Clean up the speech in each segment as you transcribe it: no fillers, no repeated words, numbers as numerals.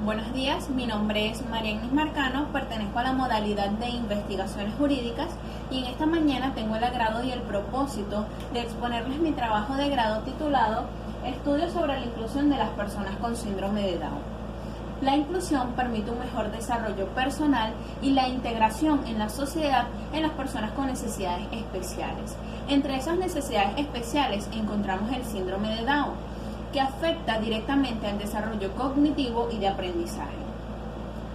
Buenos días, mi nombre es María Inés Marcano, pertenezco a la modalidad de investigaciones jurídicas y en esta mañana tengo el agrado y el propósito de exponerles mi trabajo de grado titulado Estudios sobre la inclusión de las personas con síndrome de Down. La inclusión permite un mejor desarrollo personal y la integración en la sociedad en las personas con necesidades especiales. Entre esas necesidades especiales encontramos el síndrome de Down, que afecta directamente al desarrollo cognitivo y de aprendizaje.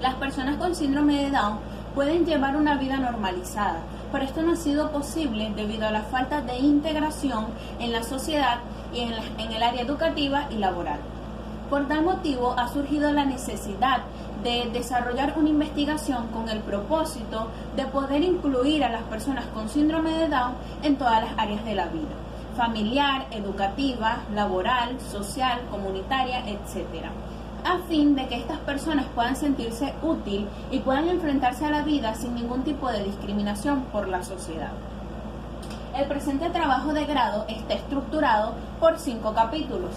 Las personas con síndrome de Down pueden llevar una vida normalizada, pero esto no ha sido posible debido a la falta de integración en la sociedad y en el área educativa y laboral. Por tal motivo ha surgido la necesidad de desarrollar una investigación con el propósito de poder incluir a las personas con síndrome de Down en todas las áreas de la vida: familiar, educativa, laboral, social, comunitaria, etc., a fin de que estas personas puedan sentirse útil y puedan enfrentarse a la vida sin ningún tipo de discriminación por la sociedad. El presente trabajo de grado está estructurado por 5 capítulos.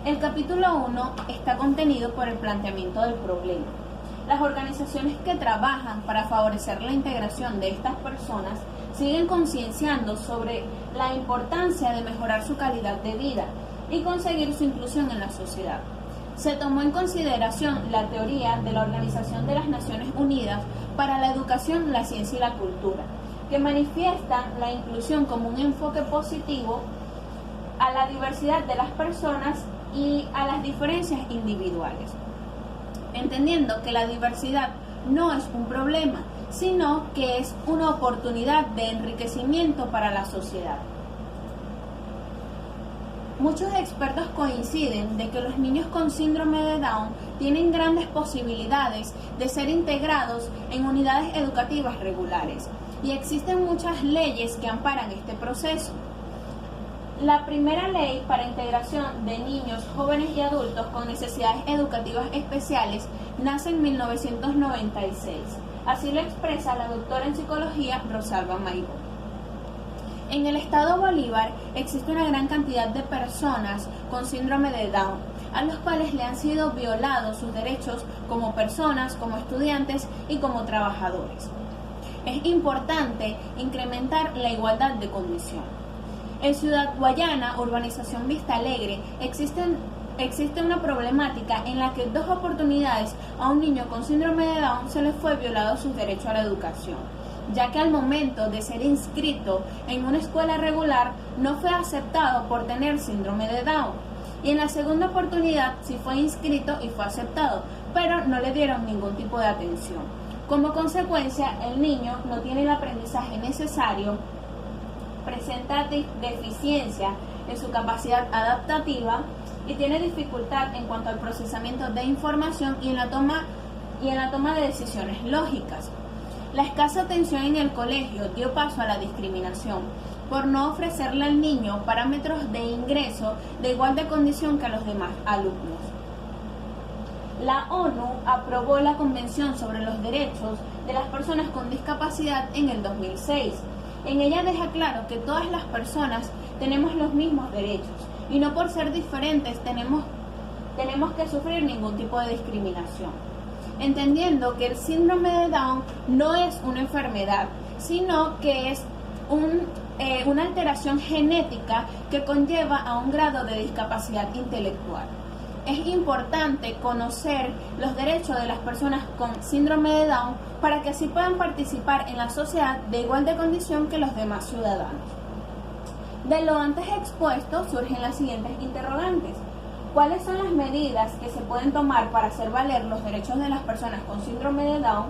El capítulo 1 está contenido por el planteamiento del problema. Las organizaciones que trabajan para favorecer la integración de estas personas siguen concienciando sobre la importancia de mejorar su calidad de vida y conseguir su inclusión en la sociedad. Se tomó en consideración la teoría de la Organización de las Naciones Unidas para la Educación, la Ciencia y la Cultura, que manifiesta la inclusión como un enfoque positivo a la diversidad de las personas y a las diferencias individuales, entendiendo que la diversidad no es un problema, sino que es una oportunidad de enriquecimiento para la sociedad. Muchos expertos coinciden de que los niños con síndrome de Down tienen grandes posibilidades de ser integrados en unidades educativas regulares, y existen muchas leyes que amparan este proceso. La primera ley para integración de niños, jóvenes y adultos con necesidades educativas especiales nace en 1996. Así lo expresa la doctora en psicología Rosalba Maigón. En el estado Bolívar existe una gran cantidad de personas con síndrome de Down, a los cuales le han sido violados sus derechos como personas, como estudiantes y como trabajadores. Es importante incrementar la igualdad de condición. En Ciudad Guayana, urbanización Vista Alegre, existe una problemática en la que 2 oportunidades a un niño con síndrome de Down se le fue violado su derecho a la educación, ya que al momento de ser inscrito en una escuela regular no fue aceptado por tener síndrome de Down, y en la segunda oportunidad sí fue inscrito y fue aceptado, pero no le dieron ningún tipo de atención. Como consecuencia, el niño no tiene el aprendizaje necesario, presenta deficiencia en su capacidad adaptativa y tiene dificultad en cuanto al procesamiento de información y en la toma de decisiones lógicas. La escasa atención en el colegio dio paso a la discriminación por no ofrecerle al niño parámetros de ingreso de igual de condición que a los demás alumnos. La ONU aprobó la Convención sobre los Derechos de las Personas con Discapacidad en el 2006. En ella deja claro que todas las personas tenemos los mismos derechos y no por ser diferentes tenemos que sufrir ningún tipo de discriminación, entendiendo que el síndrome de Down no es una enfermedad, sino que es una alteración genética que conlleva a un grado de discapacidad intelectual. Es importante conocer los derechos de las personas con síndrome de Down para que así puedan participar en la sociedad de igual de condición que los demás ciudadanos. De lo antes expuesto surgen las siguientes interrogantes. ¿Cuáles son las medidas que se pueden tomar para hacer valer los derechos de las personas con síndrome de Down?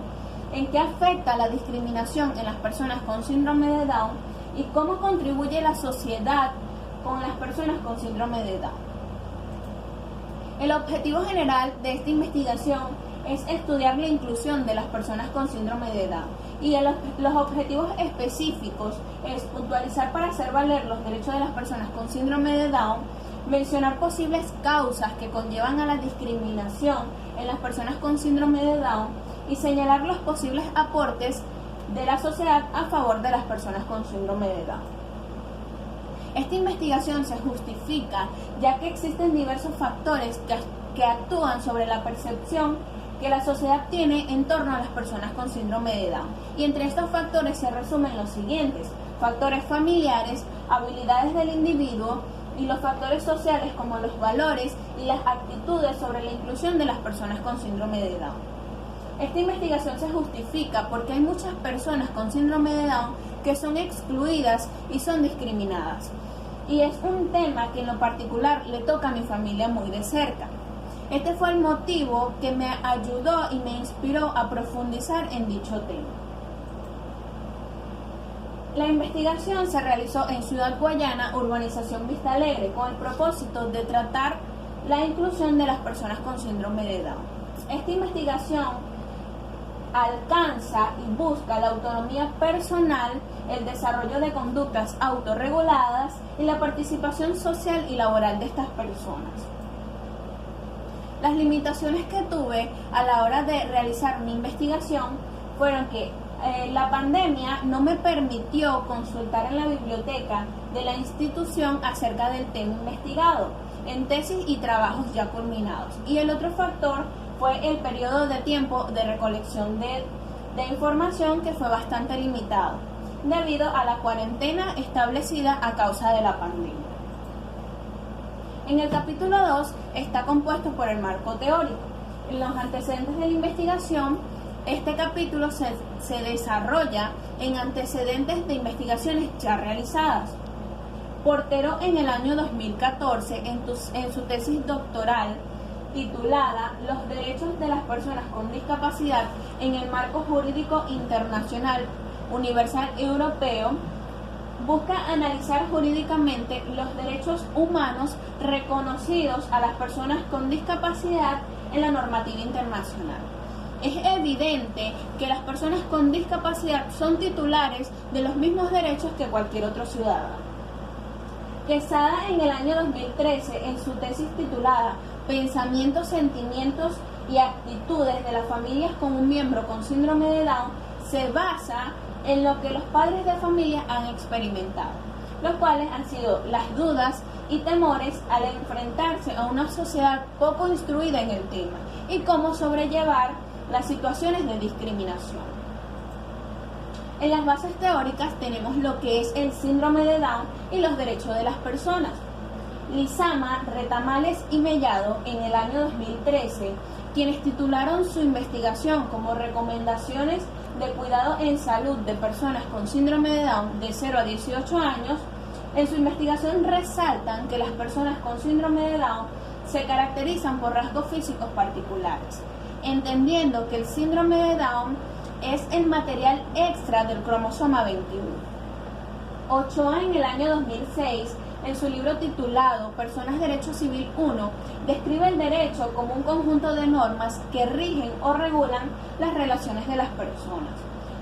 ¿En qué afecta la discriminación en las personas con síndrome de Down? ¿Y cómo contribuye la sociedad con las personas con síndrome de Down? El objetivo general de esta investigación es estudiar la inclusión de las personas con síndrome de Down, y los objetivos específicos es puntualizar para hacer valer los derechos de las personas con síndrome de Down, mencionar posibles causas que conllevan a la discriminación en las personas con síndrome de Down y señalar los posibles aportes de la sociedad a favor de las personas con síndrome de Down. Esta investigación se justifica ya que existen diversos factores que actúan sobre la percepción que la sociedad tiene en torno a las personas con síndrome de Down. Y entre estos factores se resumen los siguientes: factores familiares, habilidades del individuo y los factores sociales como los valores y las actitudes sobre la inclusión de las personas con síndrome de Down. Esta investigación se justifica porque hay muchas personas con síndrome de Down que son excluidas y son discriminadas. Y es un tema que en lo particular le toca a mi familia muy de cerca. Este fue el motivo que me ayudó y me inspiró a profundizar en dicho tema. La investigación se realizó en Ciudad Guayana, urbanización Vista Alegre, con el propósito de tratar la inclusión de las personas con síndrome de Down. Esta investigación alcanza y busca la autonomía personal, el desarrollo de conductas autorreguladas y la participación social y laboral de estas personas. Las limitaciones que tuve a la hora de realizar mi investigación fueron que la pandemia no me permitió consultar en la biblioteca de la institución acerca del tema investigado, en tesis y trabajos ya culminados. Y el otro factor fue el periodo de tiempo de recolección de información, que fue bastante limitado, debido a la cuarentena establecida a causa de la pandemia. En el capítulo 2 está compuesto por el marco teórico. En los antecedentes de la investigación, este capítulo se desarrolla en antecedentes de investigaciones ya realizadas. Portero, en el año 2014, en su tesis doctoral titulada Los derechos de las personas con discapacidad en el marco jurídico internacional, universal y europeo, busca analizar jurídicamente los derechos humanos reconocidos a las personas con discapacidad en la normativa internacional. Es evidente que las personas con discapacidad son titulares de los mismos derechos que cualquier otro ciudadano. Quesada, en el año 2013, en su tesis titulada Pensamientos, sentimientos y actitudes de las familias con un miembro con síndrome de Down, se basa en lo que los padres de familia han experimentado, los cuales han sido las dudas y temores al enfrentarse a una sociedad poco instruida en el tema y cómo sobrellevar las situaciones de discriminación. En las bases teóricas tenemos lo que es el síndrome de Down y los derechos de las personas. Lizama, Retamales y Mellado, en el año 2013, quienes titularon su investigación como Recomendaciones de cuidado en salud de personas con síndrome de Down de 0 a 18 años, en su investigación resaltan que las personas con síndrome de Down se caracterizan por rasgos físicos particulares, entendiendo que el síndrome de Down es el material extra del cromosoma 21. Ochoa, en el año 2006, en su libro titulado Personas Derecho Civil 1, describe el derecho como un conjunto de normas que rigen o regulan las relaciones de las personas,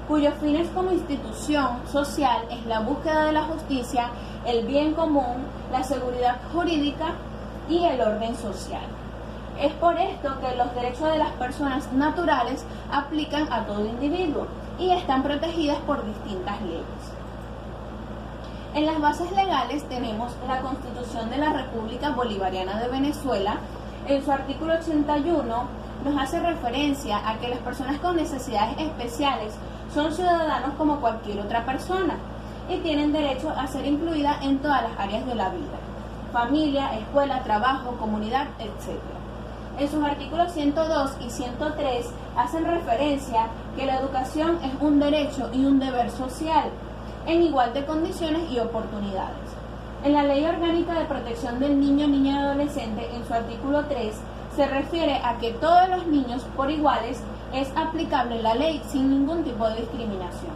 cuyos fines como institución social es la búsqueda de la justicia, el bien común, la seguridad jurídica y el orden social. Es por esto que los derechos de las personas naturales aplican a todo individuo y están protegidas por distintas leyes. En las bases legales tenemos la Constitución de la República Bolivariana de Venezuela. En su artículo 81 nos hace referencia a que las personas con necesidades especiales son ciudadanos como cualquier otra persona y tienen derecho a ser incluidas en todas las áreas de la vida: familia, escuela, trabajo, comunidad, etc. En sus artículos 102 y 103 hacen referencia que la educación es un derecho y un deber social, en igual de condiciones y oportunidades. En la Ley Orgánica de Protección del Niño, Niña y Adolescente, en su artículo 3, se refiere a que todos los niños por iguales es aplicable la ley sin ningún tipo de discriminación.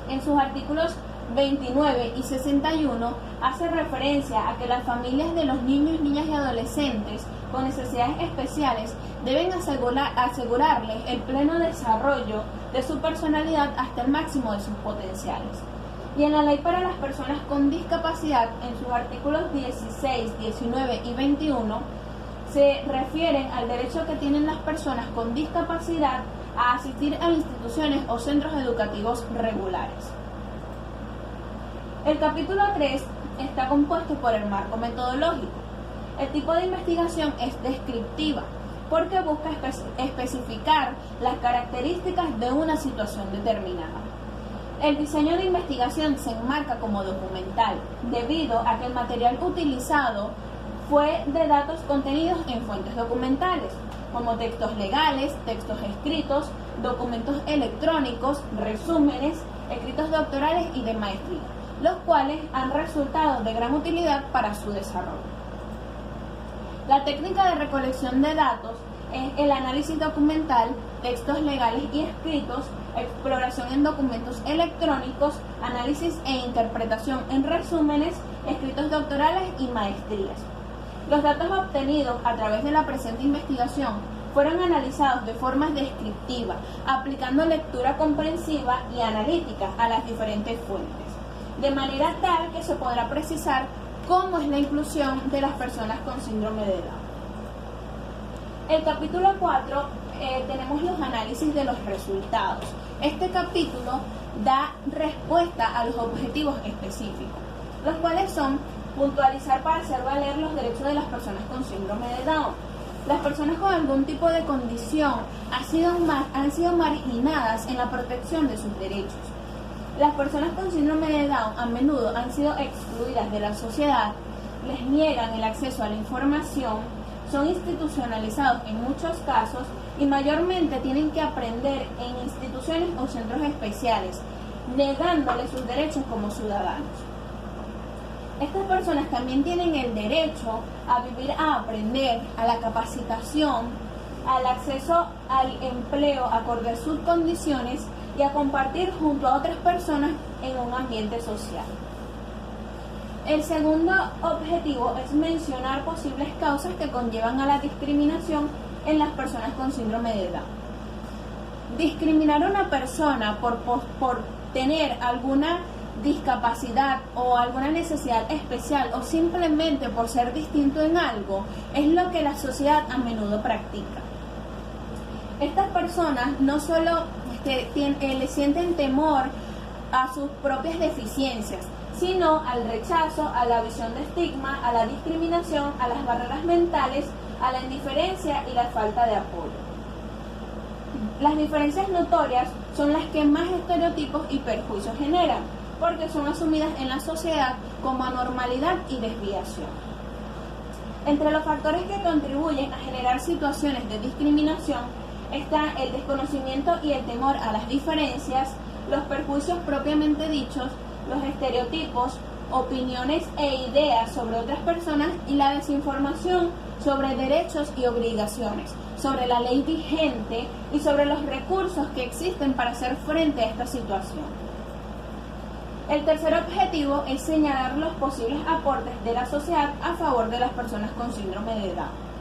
En sus artículos 29 y 61 hace referencia a que las familias de los niños, niñas y adolescentes con necesidades especiales deben asegurarles el pleno desarrollo de su personalidad hasta el máximo de sus potenciales. Y en la Ley para las Personas con Discapacidad, en sus artículos 16, 19 y 21, se refieren al derecho que tienen las personas con discapacidad a asistir a instituciones o centros educativos regulares. El capítulo 3 está compuesto por el marco metodológico. El tipo de investigación es descriptiva, porque busca especificar las características de una situación determinada. El diseño de investigación se enmarca como documental, debido a que el material utilizado fue de datos contenidos en fuentes documentales, como textos legales, textos escritos, documentos electrónicos, resúmenes, escritos doctorales y de maestría, los cuales han resultado de gran utilidad para su desarrollo. La técnica de recolección de datos es el análisis documental, textos legales y escritos, exploración en documentos electrónicos, análisis e interpretación en resúmenes, escritos doctorales y maestrías. Los datos obtenidos a través de la presente investigación fueron analizados de forma descriptiva, aplicando lectura comprensiva y analítica a las diferentes fuentes, de manera tal que se podrá precisar cómo es la inclusión de las personas con síndrome de Down. El capítulo 4 tenemos los análisis de los resultados. Este capítulo da respuesta a los objetivos específicos, los cuales son puntualizar para hacer valer los derechos de las personas con síndrome de Down. Las personas con algún tipo de condición han sido marginadas en la protección de sus derechos. Las personas con síndrome de Down a menudo han sido excluidas de la sociedad, les niegan el acceso a la información, son institucionalizados en muchos casos y mayormente tienen que aprender en instituciones o centros especiales, negándoles sus derechos como ciudadanos. Estas personas también tienen el derecho a vivir, a aprender, a la capacitación, al acceso al empleo acorde a sus condiciones y a compartir junto a otras personas en un ambiente social. El segundo objetivo es mencionar posibles causas que conllevan a la discriminación en las personas con síndrome de Down. Discriminar a una persona por tener alguna discapacidad o alguna necesidad especial o simplemente por ser distinto en algo es lo que la sociedad a menudo practica. Estas personas no solo le sienten temor a sus propias deficiencias, sino al rechazo, a la visión de estigma, a la discriminación, a las barreras mentales, a la indiferencia y la falta de apoyo. Las diferencias notorias son las que más estereotipos y perjuicios generan, porque son asumidas en la sociedad como anormalidad y desviación. Entre los factores que contribuyen a generar situaciones de discriminación está el desconocimiento y el temor a las diferencias, los perjuicios propiamente dichos, los estereotipos, opiniones e ideas sobre otras personas y la desinformación sobre derechos y obligaciones, sobre la ley vigente y sobre los recursos que existen para hacer frente a esta situación. El tercer objetivo es señalar los posibles aportes de la sociedad a favor de las personas con síndrome de Down.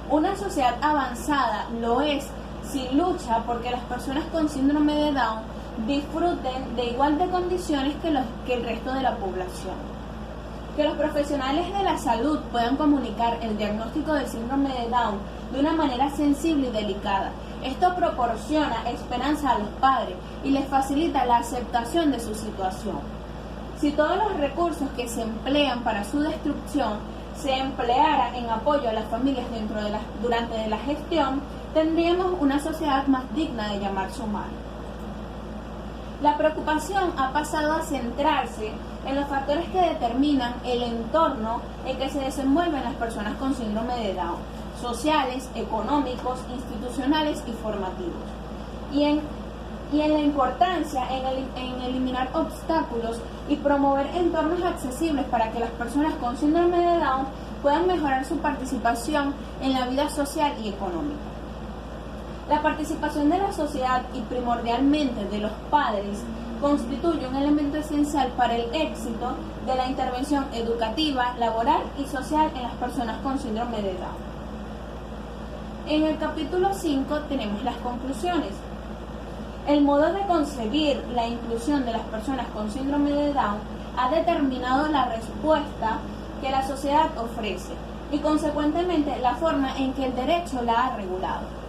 Una sociedad avanzada lo es si lucha porque las personas con síndrome de Down disfruten de igual de condiciones que el resto de la población. Que los profesionales de la salud puedan comunicar el diagnóstico de síndrome de Down de una manera sensible y delicada. Esto proporciona esperanza a los padres y les facilita la aceptación de su situación. Si todos los recursos que se emplean para su destrucción se empleara en apoyo a las familias durante la gestión, tendríamos una sociedad más digna de llamarse humana. La preocupación ha pasado a centrarse en los factores que determinan el entorno en que se desenvuelven las personas con síndrome de Down, sociales, económicos, institucionales y formativos. Y en la importancia en eliminar obstáculos y promover entornos accesibles para que las personas con síndrome de Down puedan mejorar su participación en la vida social y económica. La participación de la sociedad y primordialmente de los padres constituye un elemento esencial para el éxito de la intervención educativa, laboral y social en las personas con síndrome de Down. En el capítulo 5 tenemos las conclusiones. El modo de concebir la inclusión de las personas con síndrome de Down ha determinado la respuesta que la sociedad ofrece y consecuentemente la forma en que el derecho la ha regulado.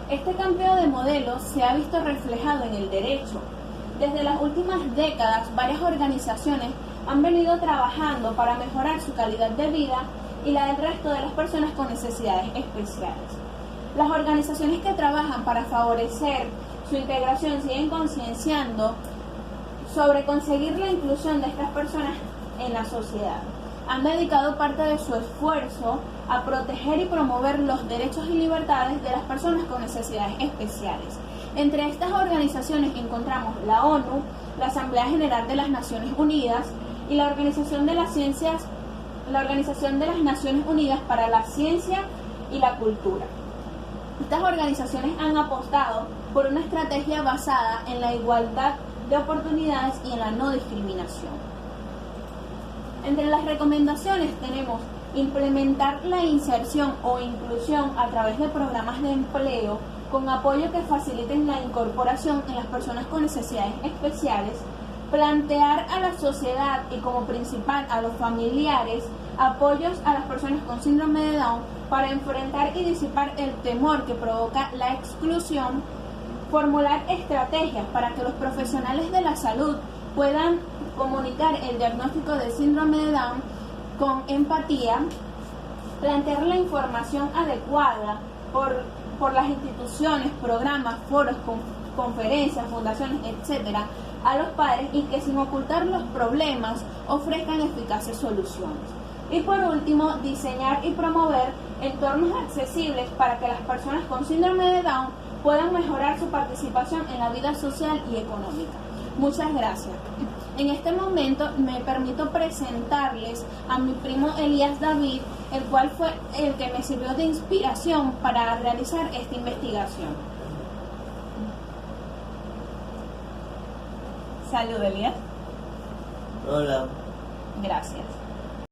Este cambio de modelo se ha visto reflejado en el derecho. Desde las últimas décadas, varias organizaciones han venido trabajando para mejorar su calidad de vida y la del resto de las personas con necesidades especiales. Las organizaciones que trabajan para favorecer su integración siguen concienciando sobre conseguir la inclusión de estas personas en la sociedad. Han dedicado parte de su esfuerzo a proteger y promover los derechos y libertades de las personas con necesidades especiales. Entre estas organizaciones encontramos la ONU, la Asamblea General de las Naciones Unidas y la Organización de las Naciones Unidas para la Ciencia y la Cultura. Estas organizaciones han apostado por una estrategia basada en la igualdad de oportunidades y en la no discriminación. Entre las recomendaciones tenemos implementar la inserción o inclusión a través de programas de empleo con apoyo que faciliten la incorporación en las personas con necesidades especiales, plantear a la sociedad y como principal a los familiares apoyos a las personas con síndrome de Down para enfrentar y disipar el temor que provoca la exclusión, formular estrategias para que los profesionales de la salud puedan comunicar el diagnóstico de síndrome de Down con empatía, plantear la información adecuada por las instituciones, programas, foros, conferencias, fundaciones, etcétera, a los padres y que sin ocultar los problemas ofrezcan eficaces soluciones. Y por último, diseñar y promover entornos accesibles para que las personas con síndrome de Down puedan mejorar su participación en la vida social y económica. Muchas gracias. En este momento me permito presentarles a mi primo Elías David, el cual fue el que me sirvió de inspiración para realizar esta investigación. Salud, Elías. Hola. Gracias.